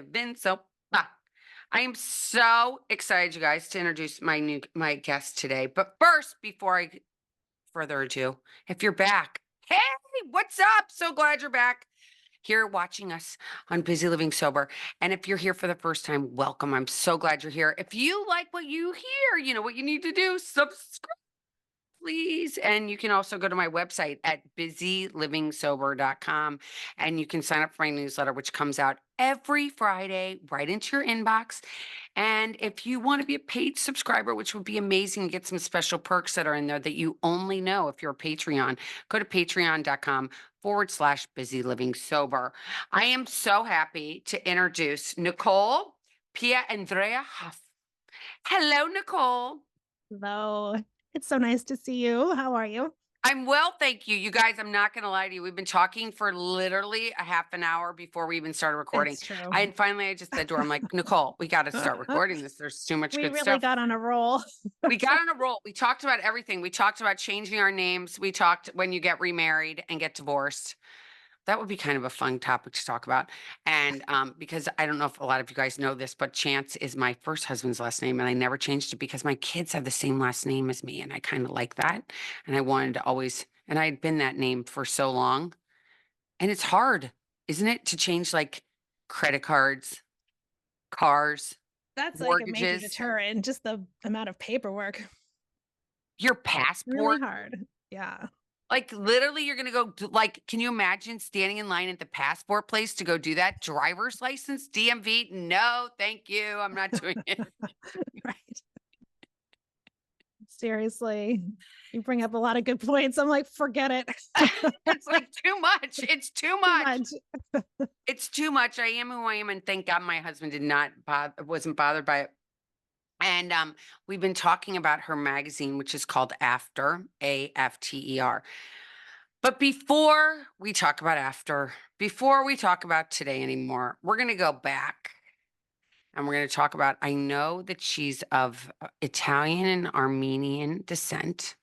have been so. I am so excited, you guys, to introduce my guest today. But first, before I further ado, if you're back, hey, what's up? So glad you're back here watching us on Busy Living Sober. And if you're here for the first time, welcome. I'm so glad you're here. If you like what you hear, you know what you need to do: subscribe, please. And you can also go to my website at busylivingsober.com and you can sign up for my newsletter, which comes out every Friday right into your inbox. And if you want to be a paid subscriber, which would be amazing, get some special perks that are in there that you only know if you're a Patreon, go to patreon.com/busy living sober. I am so happy to introduce Nicole Pietrandrea Hough. Hello, Nicole. Hello. It's so nice to see you. How are you? I'm well, thank you. You guys, I'm not going to lie to you. We've been talking for literally a half an hour before we even started recording. It's true. And finally, I just said to her, I'm like, Nicole, we got to start recording this. There's too much We good really stuff. got on a roll. We got on a roll. We talked about everything. We talked about changing our names. We talked when you get remarried and get divorced. That would be kind of a fun topic to talk about. And because I don't know if a lot of you guys know this, but Chance is my first husband's last name. And I never changed it because my kids have the same last name as me. And I kind of like that. And I wanted to always, and I had been that name for so long. And it's hard, isn't it, to change like credit cards, cars, That's like a major mortgages, deterrent, just the amount of paperwork. your Really passport. hard. Yeah. Like, literally, you're gonna go like, can you imagine standing in line at the passport place to go do that? Driver's license, DMV? No, thank you. I'm not doing it. Right. Seriously. You bring up a lot of good points. I'm like, forget it. It's like too much. It's too Too much. much. It's too much. I am who I am, and thank God my husband did not wasn't bothered by it. And we've been talking about her magazine, which is called After, AFTER. But before we talk about after, before we talk about today anymore, we're going to go back and we're going to talk about. I know that she's of Italian and Armenian descent.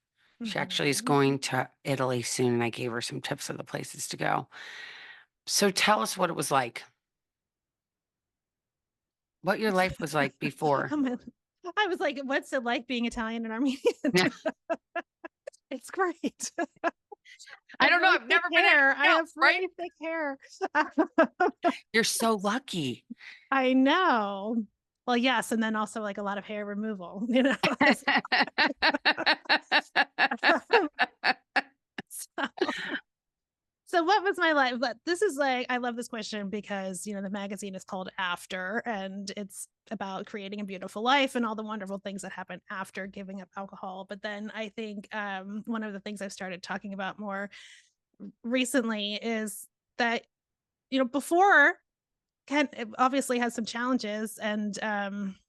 She actually is Mhm. going to Italy soon, and I gave her some tips of the places to go. So tell us what it was like, what your life was like before. I'm in- I was like, what's it like being Italian and Armenian? It's great. I I have don't know. really I've thick never been hair. I anywhere else, have right? really thick hair. You're so lucky. I know. Well, yes, and then also like a lot of hair removal, you know. So, so what was my life? But this is like I love this question because the magazine is called After, and it's about creating a beautiful life and all the wonderful things that happen after giving up alcohol. But then I think one of the things I've started talking about more recently is that before can it obviously has some challenges and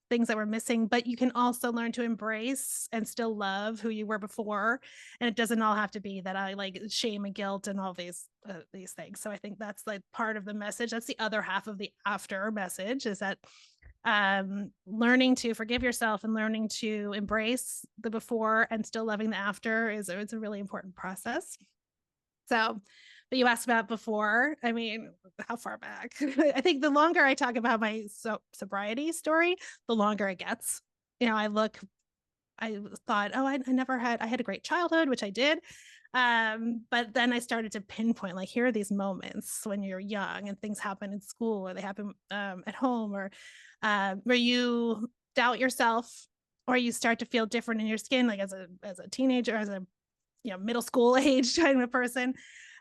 things that were missing, but you can also learn to embrace and still love who you were before. And it doesn't all have to be that I like shame and guilt and all these things. So I think that's like part of the message. That's the other half of the after message is that learning to forgive yourself and learning to embrace the before and still loving the after is it's a really important process. So, but you asked about before. I mean, how far back? I think the longer I talk about my sobriety story, the longer it gets. I thought, oh, I had a great childhood, which I did. But then I started to pinpoint, like, here are these moments when you're young and things happen in school or they happen at home or where you doubt yourself or you start to feel different in your skin, like as a teenager, as a middle school age kind of person.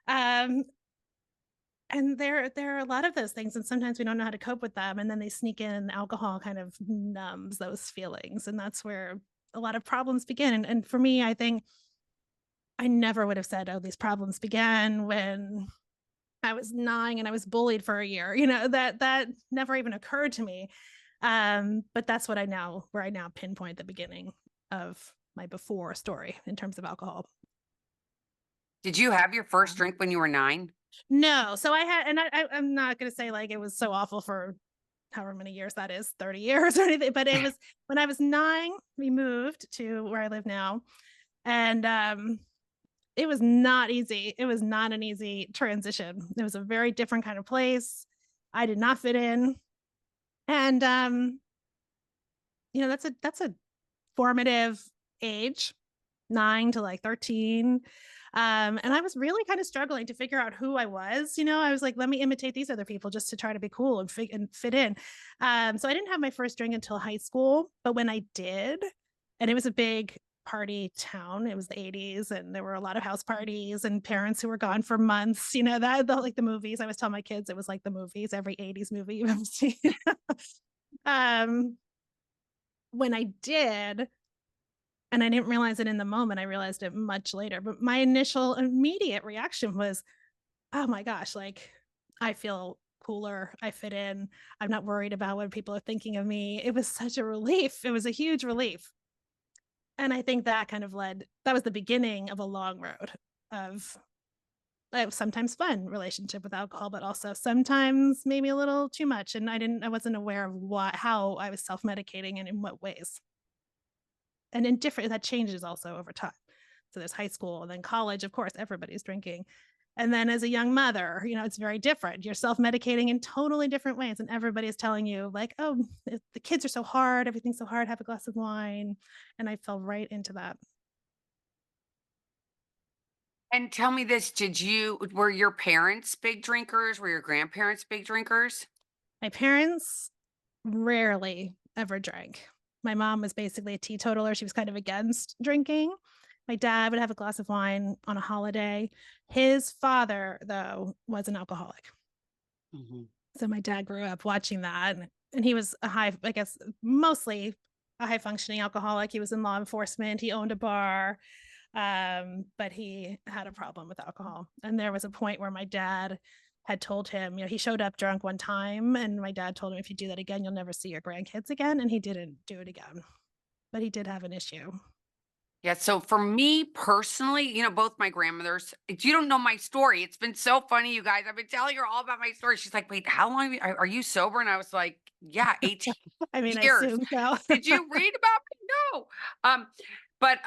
Um, and there are a lot of those things, and sometimes we don't know how to cope with them, and then they sneak in, and alcohol kind of numbs those feelings, and that's where a lot of problems begin. And for me, I think I never would have said, "Oh, these problems began when I was 9 and I was bullied for a year." That never even occurred to me. But that's where I now pinpoint the beginning of my before story in terms of alcohol. Did you have your first drink when you were 9? No, so I had, and I'm not gonna say like it was so awful for however many years that is, 30 years or anything, but it was when I was 9, we moved to where I live now, and it was not easy. It was not an easy transition. It was a very different kind of place. I did not fit in. And that's a formative age, 9 to like 13. And I was really kind of struggling to figure out who I was. I was like, let me imitate these other people just to try to be cool and fit in. So I didn't have my first drink until high school, but when I did, and it was a big party town, it was the 80s, and there were a lot of house parties and parents who were gone for months. Like the movies. I always tell my kids it was like the movies, every 80s movie you've ever seen. um, when I did, and I didn't realize it in the moment. I realized it much later. But my initial immediate reaction was, oh my gosh, like I feel cooler. I fit in. I'm not worried about what people are thinking of me. It was such a relief. It was a huge relief. And I think that that was the beginning of a long road of sometimes fun relationship with alcohol, but also sometimes maybe a little too much. And I wasn't aware of how I was self-medicating and in what ways. And in different that changes also over time. So there's high school and then college, of course, everybody's drinking. And then as a young mother, it's very different. You're self-medicating in totally different ways. And everybody's telling you, like, oh, the kids are so hard, everything's so hard, have a glass of wine. And I fell right into that. And tell me this, were your parents big drinkers? Were your grandparents big drinkers? My parents rarely ever drank. My mom was basically a teetotaler. She was kind of against drinking. My dad would have a glass of wine on a holiday. His father, though, was an alcoholic. Mhm. So my dad grew up watching that. And he was I guess, mostly a high functioning alcoholic. He was in law enforcement. He owned a bar. But he had a problem with alcohol. And there was a point where my dad had told him, he showed up drunk one time, and my dad told him, if you do that again, you'll never see your grandkids again. And he didn't do it again, but he did have an issue. Yeah, so for me personally, both my grandmothers, you don't know my story. It's been so funny, you guys. I've been telling her all about my story. She's like, "Wait, how long are you sober?" And I was like, "Yeah, 18 I mean, I years." assume so. Did you read about me? No. But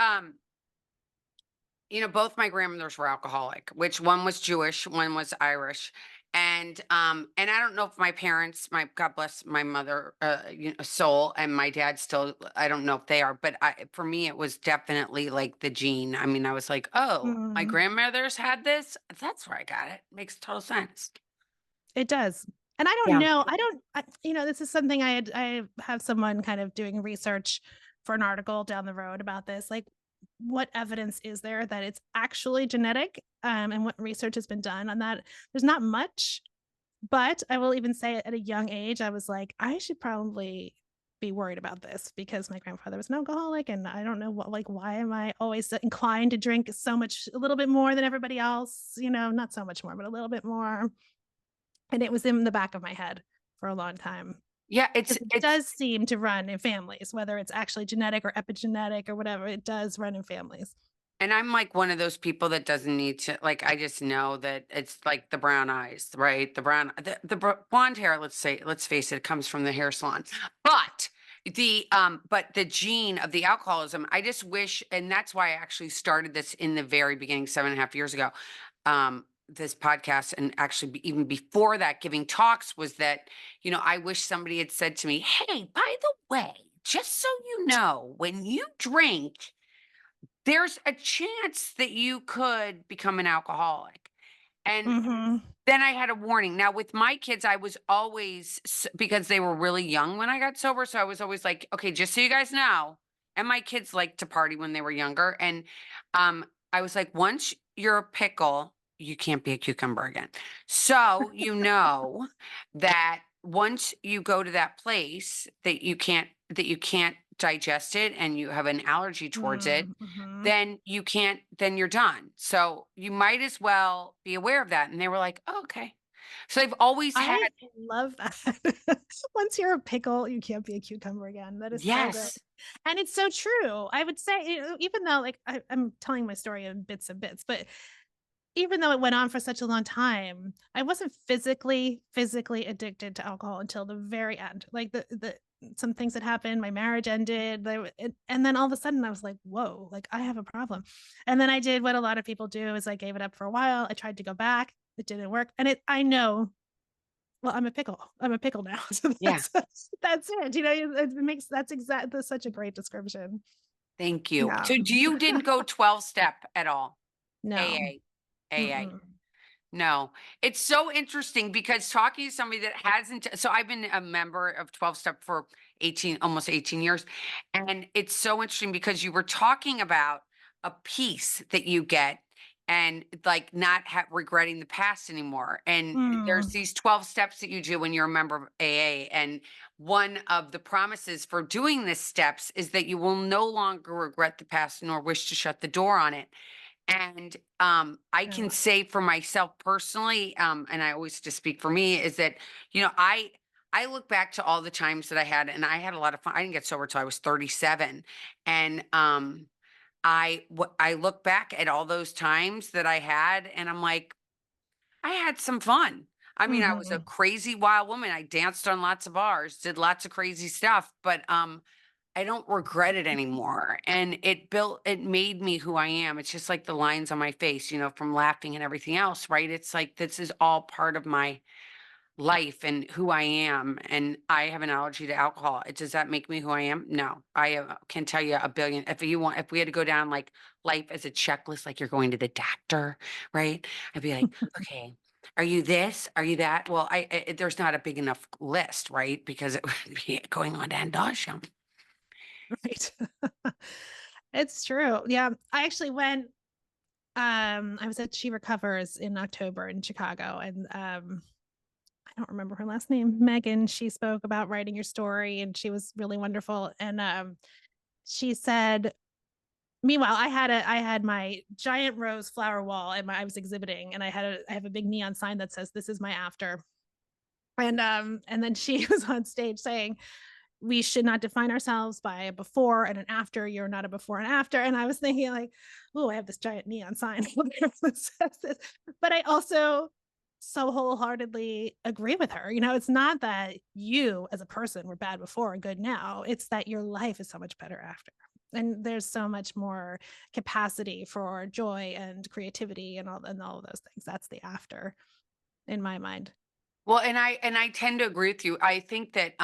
both my grandmothers were alcoholic, which one was Jewish, one was Irish. And I don't know if my parents, my God bless my mother, soul, and my dad still, I don't know if they are, but for me, it was definitely like the gene. I mean, I was like, oh, my Mm, grandmother's had this. That's where I got it. Makes total sense. it does. And I don't Yeah. know. This is something I have someone kind of doing research for an article down the road about this. Like, what evidence is there that it's actually genetic? And what research has been done on that? There's not much, but I will even say at a young age, I was like, I should probably be worried about this because my grandfather was an alcoholic, and I don't know why am I always inclined to drink so much, a little bit more than everybody else? Not so much more, but a little bit more. And it was in the back of my head for a long time. Yeah, it's Because it it's does seem to run in families, whether it's actually genetic or epigenetic or whatever, it does run in families. And I'm like one of those people that doesn't need to, like, I just know that it's like the brown eyes, right? Blonde hair, let's face it, comes from the hair salon. But the gene of the alcoholism, I just wish, and that's why I actually started this in the very beginning, 7.5 years ago. This podcast, and actually even before that, giving talks, was that, I wish somebody had said to me, "Hey, by the way, just so you know, when you drink, there's a chance that you could become an alcoholic." And Mhm. then I had a warning. Now with my kids, I was always because they were really young when I got sober, so I was always like, "Okay, just so you guys know." And my kids liked to party when they were younger, and I was like, "Once you're a pickle, you can't be a cucumber again." So, that once you go to that place that you can't digest it and you have an allergy towards it, Mm, mhm. then then you're done. So you might as well be aware of that. And they were like, "Oh, okay." So they've always had, I love that. Once you're a pickle, you can't be a cucumber again. That is so good. yes. And it's so true. I would say, even though like I'm telling my story in bits and bits, but even though it went on for such a long time, I wasn't physically addicted to alcohol until the very end. Like the some things that happened, my marriage ended, and then all of a sudden I was like, whoa, like I have a problem. And then I did what a lot of people do is I gave it up for a while. I tried to go back. It didn't work. And I know well, I'm a pickle. I'm a pickle now. So Yeah. that's it. You know, it makes that's such a great description. Thank you. Yeah. So do you didn't go 12 step at all? No. AA. AA. Mm-mm. No, it's so interesting because talking to somebody that hasn't, so I've been a member of 12 step for 18, almost 18 years. And it's so interesting because you were talking about a peace that you get and like not regretting the past anymore. And there's Mm. these 12 steps that you do when you're a member of AA. And one of the promises for doing this steps is that you will no longer regret the past nor wish to shut the door on it. And I Yeah. can say for myself personally, and I always just speak for me, is that, I look back to all the times that I had, and I had a lot of fun. I didn't get sober till I was 37. And I look back at all those times that I had, and I'm like, I had some fun. I mean, I was a Mhm. crazy wild woman. I danced on lots of bars, did lots of crazy stuff, but I don't regret it anymore. And it made me who I am. It's just like the lines on my face, from laughing and everything else, right? It's like this is all part of my life and who I am. And I have an allergy to alcohol. Does that make me who I am? No. I can tell you a billion. If we had to go down like life as a checklist, like you're going to the doctor, right? I'd be like, okay. Are you this? Are you that? Well, there's not a big enough list, right? Because it would be going on ad nauseum. Right. It's true. Yeah. I actually went, I was at She Recovers in October in Chicago, and I don't remember her last name, Megan. She spoke about writing your story, and she was really wonderful. And she said, meanwhile, I had my giant rose flower wall, and I was exhibiting, and I have a big neon sign that says, "This is my after." And then she was on stage saying, we should not define ourselves by a before and an after. You're not a before and after. And I was thinking, like, oh, I have this giant neon sign that says this. But I also so wholeheartedly agree with her. You know, it's not that you as a person were bad before and good now. It's that your life is so much better after. And there's so much more capacity for joy and creativity and all of those things. That's the after in my mind. Well, and I tend to agree with you. I think that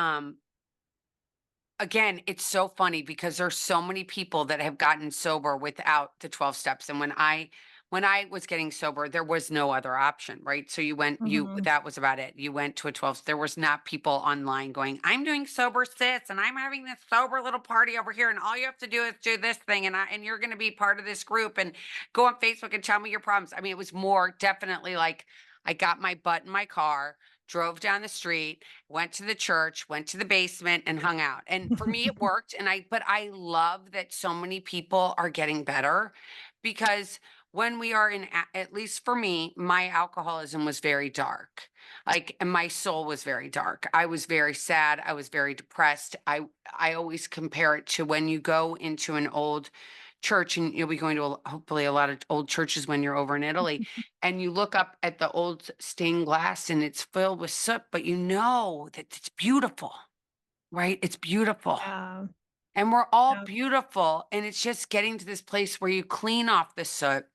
again, it's so funny because there's so many people that have gotten sober without the 12 steps. And when I was getting sober, there was no other option, right? So Mhm. that was about it. You went to a 12. There was not people online going, I'm doing sober sis and I'm having this sober little party over here. And all you have to do is do this thing. And you're going to be part of this group and go on Facebook and tell me your problems. I mean, it was more definitely like I got my butt in my car, drove down the street, went to the church, went to the basement and hung out. And for me, it worked. But I love that so many people are getting better because when we are at least for me, my alcoholism was very dark. Like, and my soul was very dark. I was very sad. I was very depressed. I always compare it to when you go into an old church, and you'll be going to hopefully a lot of old churches when you're over in Italy, and you look up at the old stained glass and it's filled with soot, but you know that it's beautiful, right? It's beautiful. Yeah. And we're all Yeah. beautiful. And it's just getting to this place where you clean off the soot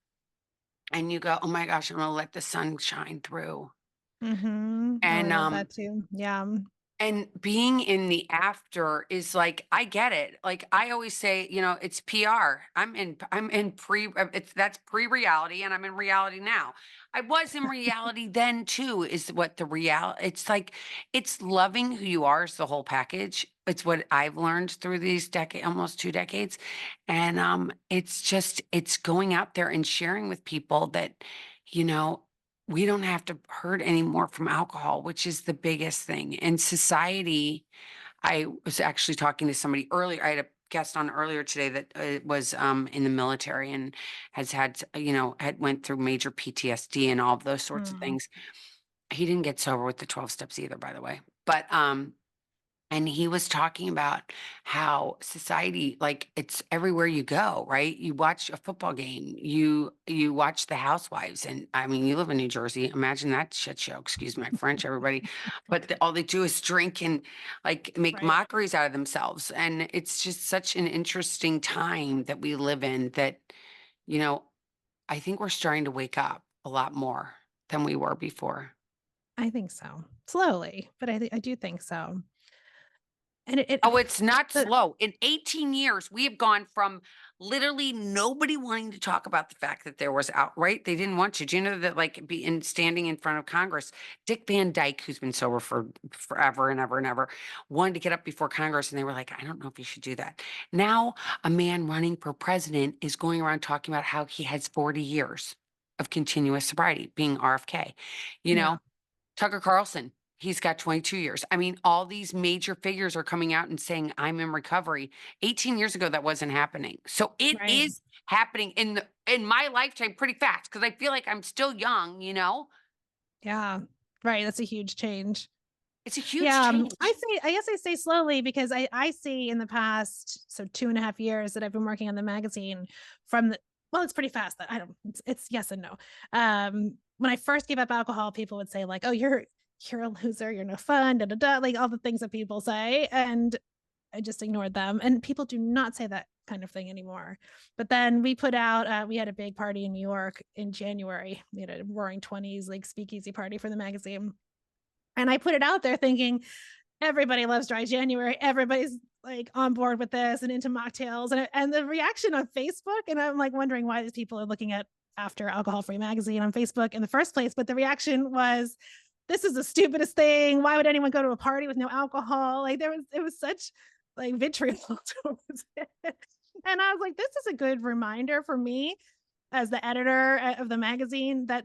and you go, oh my gosh, I'm going to let the sun shine through. Oh, I And love that too. Yeah. And being in the after is like, I get it. Like I always say, it's PR. I'm in that's pre-reality and I'm in reality now. I was in reality then too, is what the reality. It's like it's loving who you are is the whole package. It's what I've learned through these almost 2 decades. And it's going out there and sharing with people that, you know, we don't have to hurt anymore from alcohol, which is the biggest thing. In society, I was actually talking to somebody earlier. I had a guest on earlier today that was in the military and had went through major PTSD and all of those sorts of Mm. things. He didn't get sober with the 12 steps either, by the way. But and he was talking about how society, like it's everywhere you go, right? You watch a football game, you watch the housewives, and I mean, you live in New Jersey. Imagine that shit show. Excuse my French, everybody. But all they do is drink and like make Right. mockeries out of themselves, and it's just such an interesting time that we live in. That you know, I think we're starting to wake up a lot more than we were before. I think so. Slowly, but I do think so. And it Oh, it's not the slow. In 18 years, we have gone from literally nobody wanting to talk about the fact that there was outright, they didn't want to. Do you know that, like, be in standing in front of Congress, Dick Van Dyke, who's been sober for forever and ever and ever, wanted to get up before Congress, and they were like, I don't know if you should do that. Now, a man running for president is going around talking about how he has 40 years of continuous sobriety, being RFK. You yeah, know, Tucker Carlson, he's got 22 years. I mean, all these major figures are coming out and saying, I'm in recovery. 18 years ago, that wasn't happening. So it right. is happening in my lifetime pretty fast because I feel like I'm still young, you know? Yeah. Right, that's a huge change. It's a huge Yeah, change. I guess I say slowly because I see in the past, so 2.5 years that I've been working on the magazine from the well, it's pretty fast. That I don't it's yes and no. When I first gave up alcohol, people would say like, "Oh, you're a loser, you're no fun, da da da," like all the things that people say, and I just ignored them. And people do not say that kind of thing anymore. But then we put out we had a big party in New York in January. We had a roaring 20s like speakeasy party for the magazine. And I put it out there thinking everybody loves dry January. Everybody's like on board with this and into mocktails and the reaction on Facebook. And I'm like wondering why these people are looking at After Alcohol Free Magazine on Facebook in the first place. But the reaction was, this is the stupidest thing. Why would anyone go to a party with no alcohol? Like it was such like vitriol towards it. And I was like, this is a good reminder for me as the editor of the magazine that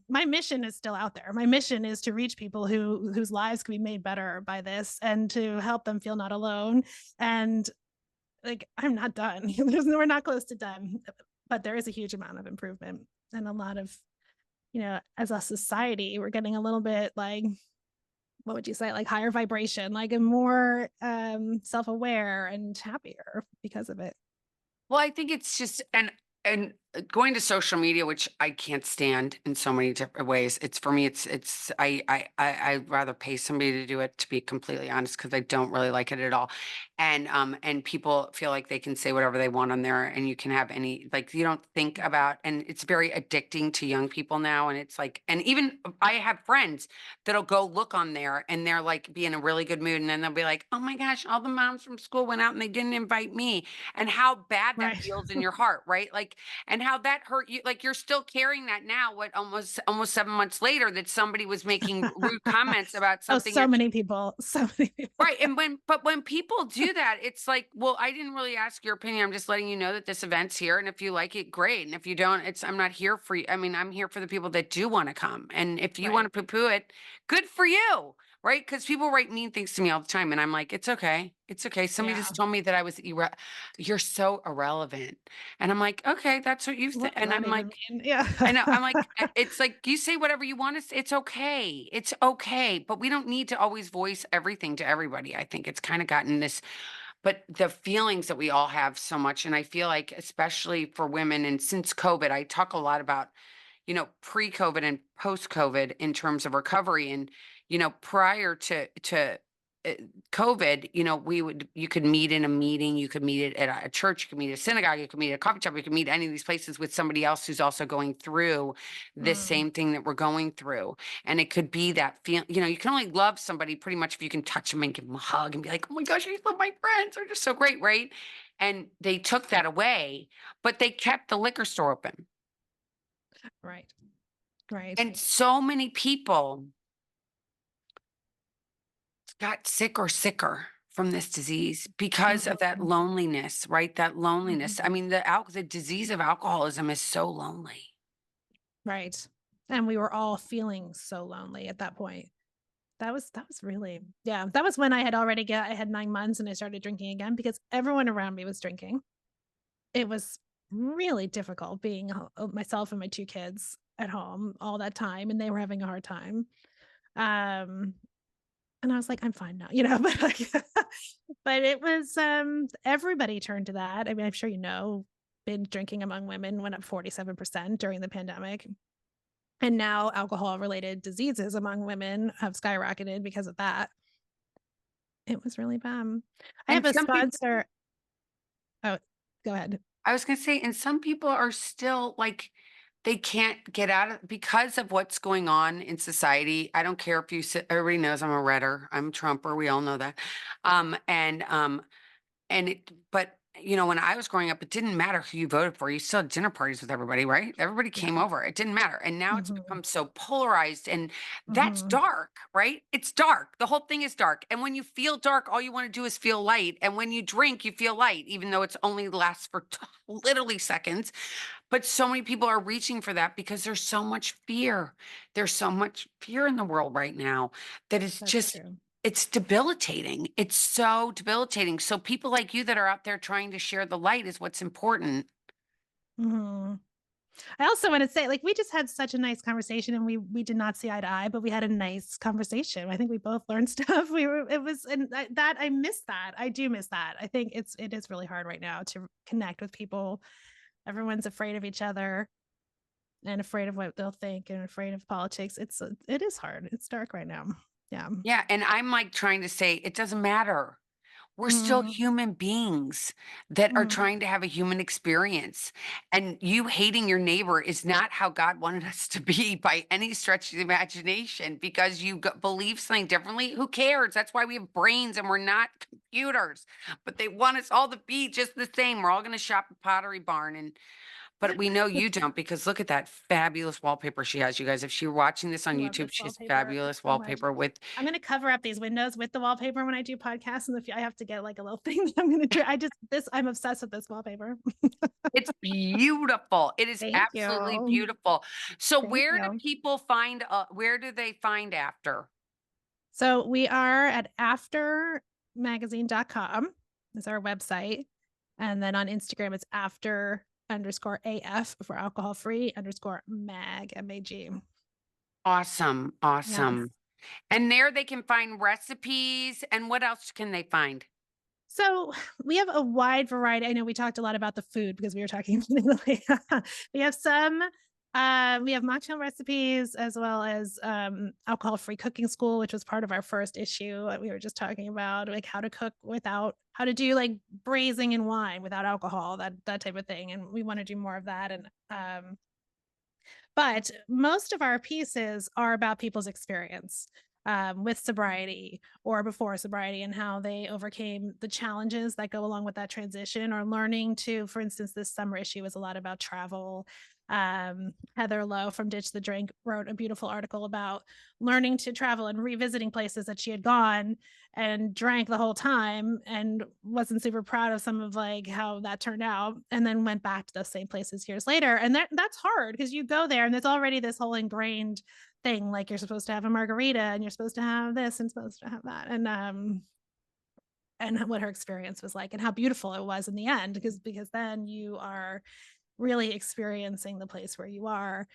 my mission is still out there. My mission is to reach people whose lives can be made better by this and to help them feel not alone. And like, I'm not done. We're not close to done, but there is a huge amount of improvement and a lot of, as a society, we're getting a little bit like, what would you say, like higher vibration, like a more self-aware and happier because of it. Well, I think it's just and going to social media, which I can't stand in so many different ways. It's for me, it's I'd rather pay somebody to do it, to be completely honest, because I don't really like it at all. And people feel like they can say whatever they want on there, and you can have any, like, you don't think about, and it's very addicting to young people now. And it's like, and even I have friends that'll go look on there and they're like be in a really good mood, and then they'll be like, oh my gosh, all the moms from school went out and they didn't invite me, and how bad that Right. feels in your heart, right? Like, and how that hurt you. Like, you're still carrying that now, what, almost 7 months later, that somebody was making rude comments about Oh, something so you're many people. So many people. right. And when people do that, it's like, well, I didn't really ask your opinion. I'm just letting you know that this event's here. And if you like it, great. And if you don't, I'm not here for you. I mean, I'm here for the people that do want to come. And if you want Right. to poo-poo it, good for you. Right. Because people write mean things to me all the time. And I'm like, it's okay. It's okay. Somebody Yeah. just told me that I was you're so irrelevant. And I'm like, okay, that's what you What think. does And that I'm even like, mean? Yeah. I know. I'm like, it's like you say whatever you want to say. It's okay. It's okay. But we don't need to always voice everything to everybody. I think it's kind of gotten this, but the feelings that we all have so much. And I feel like, especially for women, and since COVID, I talk a lot about, pre COVID and post COVID in terms of recovery. And, prior to uh, COVID, you could meet in a meeting, you could meet it at a church, you could meet at a synagogue, you could meet at a coffee shop, you could meet any of these places with somebody else who's also going through this Mm, same thing that we're going through. And it could be that feel, you can only love somebody pretty much if you can touch them and give them a hug and be like, oh my gosh, I love my friends. They're just so great, right? And they took that away, but they kept the liquor store open. right. Right. And so many people got sick or sicker from this disease because of that Mhm. loneliness, right? That loneliness. I Mhm. mean, the disease of alcoholism is so lonely. Right. And we were all feeling so lonely at that point. That was really, yeah, that was when I had 9 months and I started drinking again because everyone around me was drinking. It was really difficult being myself and my two kids at home all that time, and they were having a hard time. Um, and I was like, I'm fine now, but like, but it was, everybody turned to that. I mean, I'm sure, binge drinking among women went up 47% during the pandemic. And now alcohol related diseases among women have skyrocketed because of that. It was really bad. I have And a some people, sponsor. Oh, go ahead. I was going to say, and some people are still like, They can't get out of because of what's going on in society. I don't care if you sit, everybody knows I'm a redder. I'm a Trumper. We all know that. Um, and um, and but when I was growing up, it didn't matter who you voted for. You still had dinner parties with everybody, right? Everybody Yeah. came over. It didn't matter. And now it's Mhm. become so polarized, and that's Mhm. dark, right? It's dark. The whole thing is dark. And when you feel dark, all you want to do is feel light. And when you drink, you feel light, even though it's only lasts for literally seconds. But so many people are reaching for that because there's so much fear. There's so much fear in the world right now that is That's just, true. it's debilitating. It's so debilitating. So people like you that are out there trying to share the light is what's important. Mhm. I also want to say, like, we just had such a nice conversation, and we did not see eye to eye, but we had a nice conversation. I think we both learned stuff. We were it was and that I miss that. I do miss that. I think it is really hard right now to connect with people. Everyone's afraid of each other and afraid of what they'll think and afraid of politics. It is hard. It's dark right now. Yeah. Yeah. And I'm like trying to say, it doesn't matter. We're still Mhm. human beings that are Mhm. trying to have a human experience. And you hating your neighbor is not how God wanted us to be by any stretch of the imagination because you believe something differently. Who cares? That's why we have brains and we're not computers. But they want us all to be just the same. We're all going to shop at Pottery Barn and but we know you don't because look at that fabulous wallpaper she has, you guys. If you're watching this on I love YouTube, this she has wallpaper fabulous so much. wallpaper with I'm gonna cover up these windows with the wallpaper when I do podcasts, and I have to get like a little thing that I'm gonna do. I'm obsessed with this wallpaper. it's beautiful. It is Thank absolutely you. beautiful. So Thank where do you. people find where do they find after? So we are at aftermagazine.com is our website. And then on Instagram, it's after underscore AF for alcohol free underscore MAG. Awesome. Yes. Awesome. And there they can find recipes and what else can they find? So we have a wide variety. I know we talked a lot about the food because we were talking about Italy. We have some we have mocktail recipes as well as alcohol-free cooking school, which was part of our first issue that we were just talking about, like how to cook without how to do like braising in wine without alcohol, that type of thing. And we want to do more of that. And but most of our pieces are about people's experience with sobriety or before sobriety and how they overcame the challenges that go along with that transition or learning to, for instance, this summer issue was a lot about travel. Heather Lowe from Ditch the Drink wrote a beautiful article about learning to travel and revisiting places that she had gone and drank the whole time and wasn't super proud of some of like how that turned out and then went back to those same places years later and that's hard because you go there and there's already this whole ingrained thing like you're supposed to have a margarita and you're supposed to have this and supposed to have that and what her experience was like and how beautiful it was in the end because then you are really experiencing the place where you are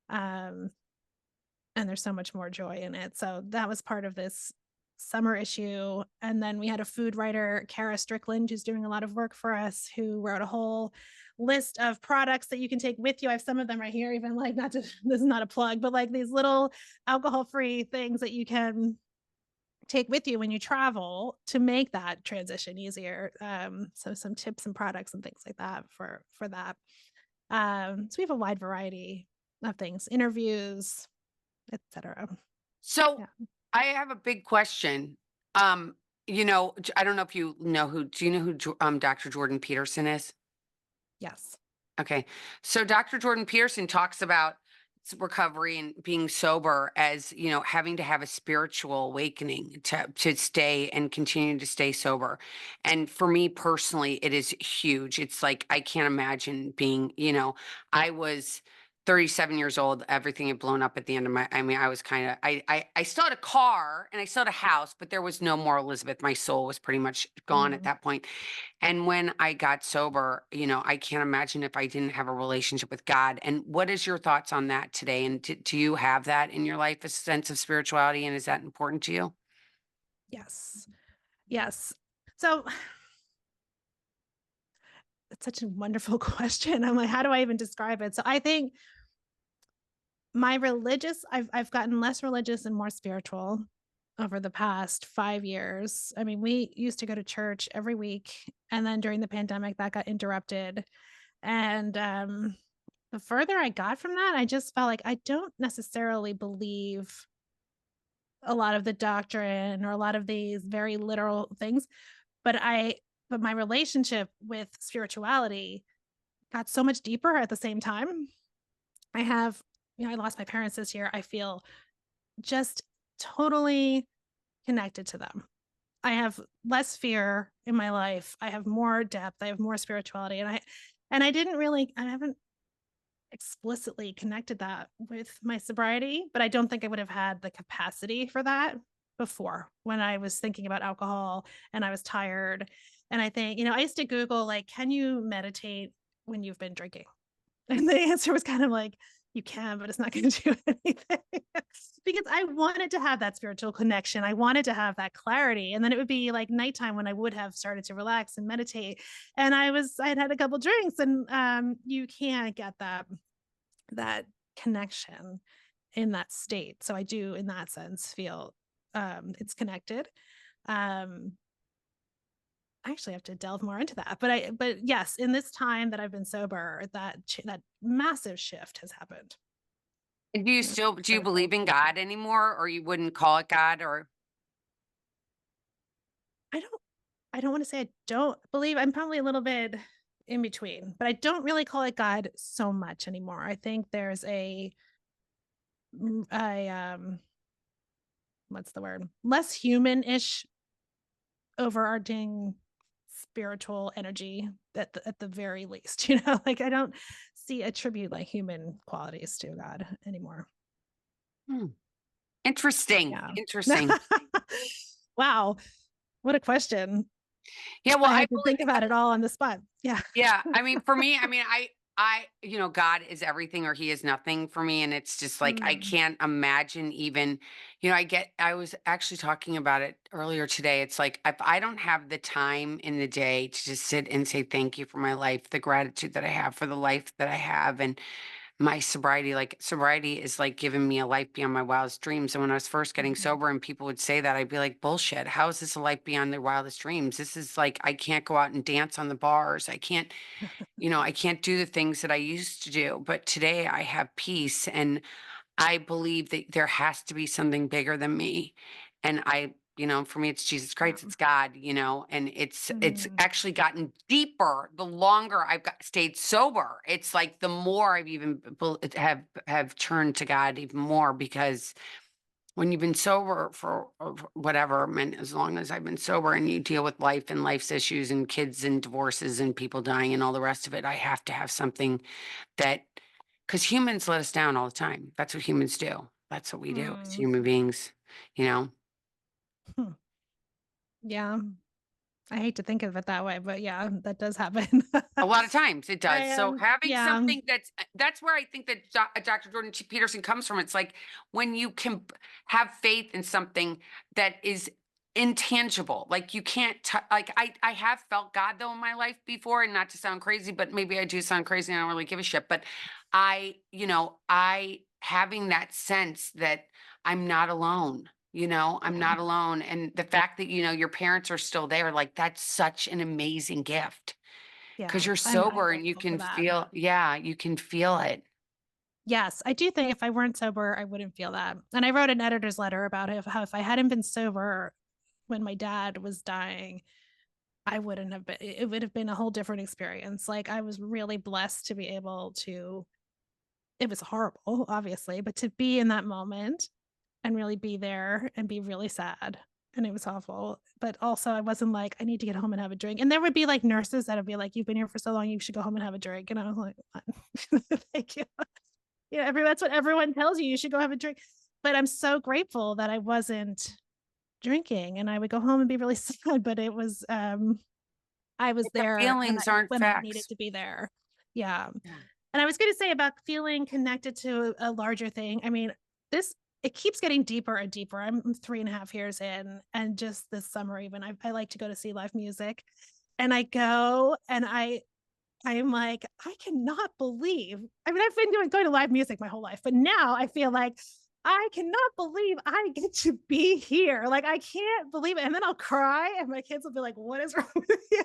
um and there's so much more joy in it. So that was part of this summer issue. And then we had a food writer, Kara Strickland, who's doing a lot of work for us, who wrote a whole list of products that you can take with you. I have some of them right here, even like not to this is not a plug, but like these little alcohol-free things that you can take with you when you travel to make that transition easier. So some tips and products and things like that for that. So we have a wide variety of things, interviews, etc. So Yeah. I have a big question. I don't know if you know do you know who Dr. Jordan Peterson is? Yes. Okay. So Dr. Jordan Peterson talks about recovery and being sober as, having to have a spiritual awakening to stay and continue to stay sober. And for me personally, it is huge. It's like I can't imagine being, I was 37 years old, everything had blown up at the end of I was kind of I still had a car and I still had a house, but there was no more Elizabeth. My soul was pretty much gone at Mhm. that point. And when I got sober, I can't imagine if I didn't have a relationship with God. And what is your thoughts on that today? And do you have that in your life, a sense of spirituality? And is that important to you? Yes. Yes. So it's such a wonderful question. I'm like, how do I even describe it? So I think I've gotten less religious and more spiritual over the past 5 years. I mean, we used to go to church every week, and then during the pandemic, that got interrupted. And the further I got from that, I just felt like I don't necessarily believe a lot of the doctrine or a lot of these very literal things, but my relationship with spirituality got so much deeper at the same time. I have, I lost my parents this year. I feel just totally connected to them. I have less fear in my life. I have more depth. I have more spirituality. I haven't explicitly connected that with my sobriety, but I don't think I would have had the capacity for that before when I was thinking about alcohol and I was tired. And I think, I used to Google, like, can you meditate when you've been drinking? And the answer was kind of like, you can, but it's not going to do anything because I wanted to have that spiritual connection. I wanted to have that clarity. And then it would be like nighttime when I would have started to relax and meditate. And I had had a couple drinks and you can't get that connection in that state. So I do in that sense feel it's connected. Um I actually have to delve more into that. But yes, in this time that I've been sober, that massive shift has happened. And do you Critical. believe in God anymore, or you wouldn't call it God, or I don't I don't want to say I don't believe. I'm probably a little bit in between, but I don't really call it God so much anymore. I think there's a what's the word? Less human-ish overarching spiritual energy at the very least, like I don't attribute like human qualities to God anymore. Hmm, interesting, Yeah. interesting. Wow, what a question. Yeah, well, I I had to believe think about it all on the spot. Yeah. yeah, I mean, for me, I mean, God is everything or he is nothing for me. And it's just like, I Mm, can't imagine even, I was actually talking about it earlier today. It's like, if I don't have the time in the day to just sit and say, thank you for my life, the gratitude that I have for the life that I have, and my sobriety, like sobriety is like giving me a life beyond my wildest dreams. And when I was first getting mhm. sober and people would say that, I'd be like, bullshit. How is this a life beyond their wildest dreams? This is like, I can't go out and dance on the bars. I can't do the things that I used to do, but today I have peace and I believe that there has to be something bigger than me. And for me it's Jesus Yeah. Christ, it's God, and it's Mm, actually gotten deeper the longer stayed sober. It's like the more I've even have turned to God even more because when you've been sober for whatever, I mean, as long as I've been sober and you deal with life and life's issues and kids and divorces and people dying and all the rest of it, I have to have something that, because humans let us down all the time. That's what humans do. That's what we do as mm, human beings, you know? hmm. Yeah. I hate to think of it that way, but yeah, that does happen. A lot of times it does. So having Yeah. something that's where I think that Dr. Jordan Peterson comes from. It's like when you can have faith in something that is intangible. Like you can't like I have felt God though in my life before, and not to sound crazy, but maybe I do sound crazy and I don't really give a shit. But I having that sense that I'm not alone. I'm Yeah. not alone. And the fact that, your parents are still there, like that's such an amazing gift. Yeah. 'Cause you're I'm sober and you grateful for can that. feel yeah, you can feel it. Yes, I do think if I weren't sober, I wouldn't feel that. And I wrote an editor's letter about it, how if I hadn't been sober when my dad was dying, I wouldn't have been, it would have been a whole different experience. Like I was really blessed to be able to, it was horrible, obviously, but to be in that moment and really be there and be really sad. And it was awful. But also, I wasn't like, I need to get home and have a drink. And there would be like nurses that would be like, you've been here for so long, you should go home and have a drink. And I was like, thank you. Yeah, that's what everyone tells you. You should go have a drink. But I'm so grateful that I wasn't drinking and I would go home and be really sad. But I was But the there and feelings aren't when I needed facts. to be there. Yeah. Yeah. And I was going to say about feeling connected to a larger thing. I mean, this it keeps getting deeper and deeper. I'm 3.5 years in, and just this summer, even I like to go to see live music, and I go and I am like, I cannot believe. I mean, I've been going to live music my whole life, but now I feel like I cannot believe I get to be here. Like I can't believe it. And then I'll cry, and my kids will be like, "What is wrong with you?"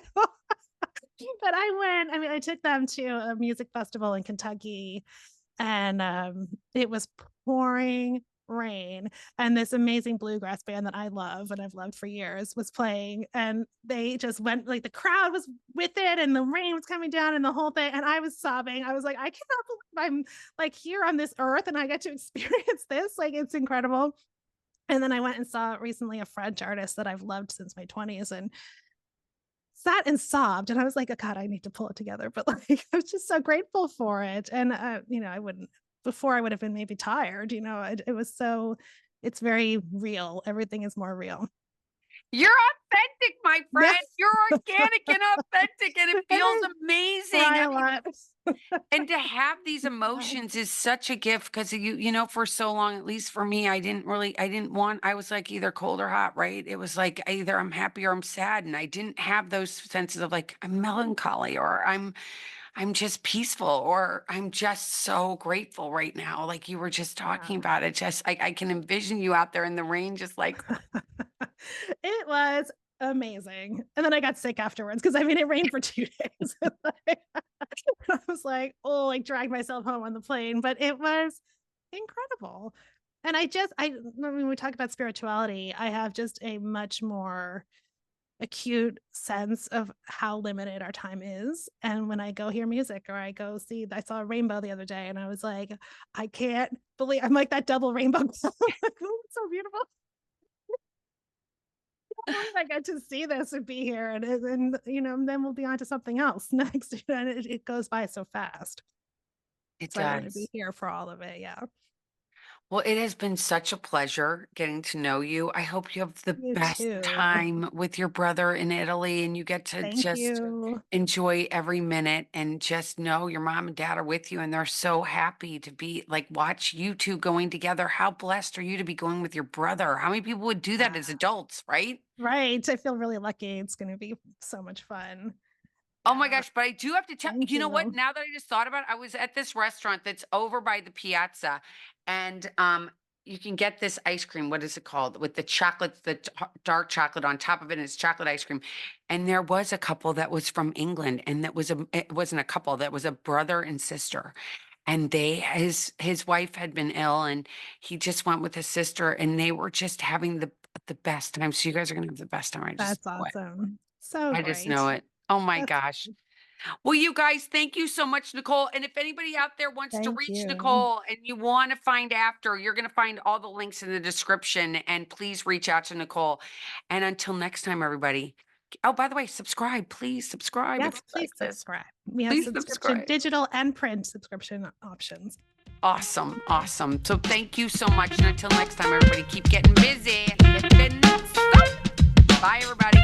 But I took them to a music festival in Kentucky, and, it was pouring rain, and this amazing bluegrass band that I love and I've loved for years was playing, and they just went like, the crowd was with it, and the rain was coming down and the whole thing, and I was sobbing. I was like, "I cannot believe I'm, like, here on this earth and I get to experience this, like, it's incredible." And then I went and saw recently a French artist that I've loved since my 20s and sat and sobbed, and I was like, "Oh god, I need to pull it together," but, like, I was just so grateful for it, and, I wouldn't before I would have been maybe tired, it was so it's very real, everything is more real. You're authentic, my Yeah, friend. You're organic and authentic, and it and feels I amazing. cry I a mean, lot. and to have these Yeah, emotions is such a gift because for so long, at least for me, I didn't want, I was like either cold or hot, right? It was like either I'm happy or I'm sad. And I didn't have those senses of like, I'm melancholy or I'm just peaceful or I'm just so grateful right now. Like you were just talking yeah. about it. Just I can envision you out there in the rain, just like, It was amazing, and then I got sick afterwards because it rained for 2 days. Like, I was like, "Oh," like, dragged myself home on the plane, but it was incredible. And when we talk about spirituality, I have just a much more acute sense of how limited our time is, and when I go hear music or I saw a rainbow the other day, and I was like, "I can't believe" I'm like that double rainbow. Like, "Oh, it's so beautiful. I can't believe I get to see this and be here," and then we'll be on to something else next, and it goes by so fast. it So I wanna does. be here for all of it, yeah. Well, it has been such a pleasure getting to know you. I hope you have the You best too. time with your brother in Italy and you get to Thank just you. enjoy every minute and just know your mom and dad are with you and they're so happy to be like watch you two going together. How blessed are you to be going with your brother? How many people would do that as Ah, adults, right? right, I feel really lucky, it's gonna be so much fun. Oh my Yeah, gosh, but I do have to tell thank you know what? you. Now that I just thought about it, I was at this restaurant that's over by the piazza and you can get this ice cream. What is it called? With the chocolate, dark chocolate on top of it, and it's chocolate ice cream. And there was a couple that was from England, and it wasn't a couple, that was a brother and sister. And his wife had been ill, and he just went with his sister, and they were just having the best time. So you guys are gonna have the best time. That's awesome. So I just know great. it. Oh my That's gosh. Well, you guys, thank you so much, Nicole. And if anybody out there wants to thank reach you. Nicole and you want to find after, you're going to find all the links in the description. And please reach out to Nicole. And until next time, everybody. Oh, by the way, subscribe. Please subscribe if Yes, you please like this. subscribe. We have Please subscription, subscribe. digital and print subscription options. Awesome. Awesome. So thank you so much. And until next time, everybody, keep getting busy. Living some. Bye, everybody.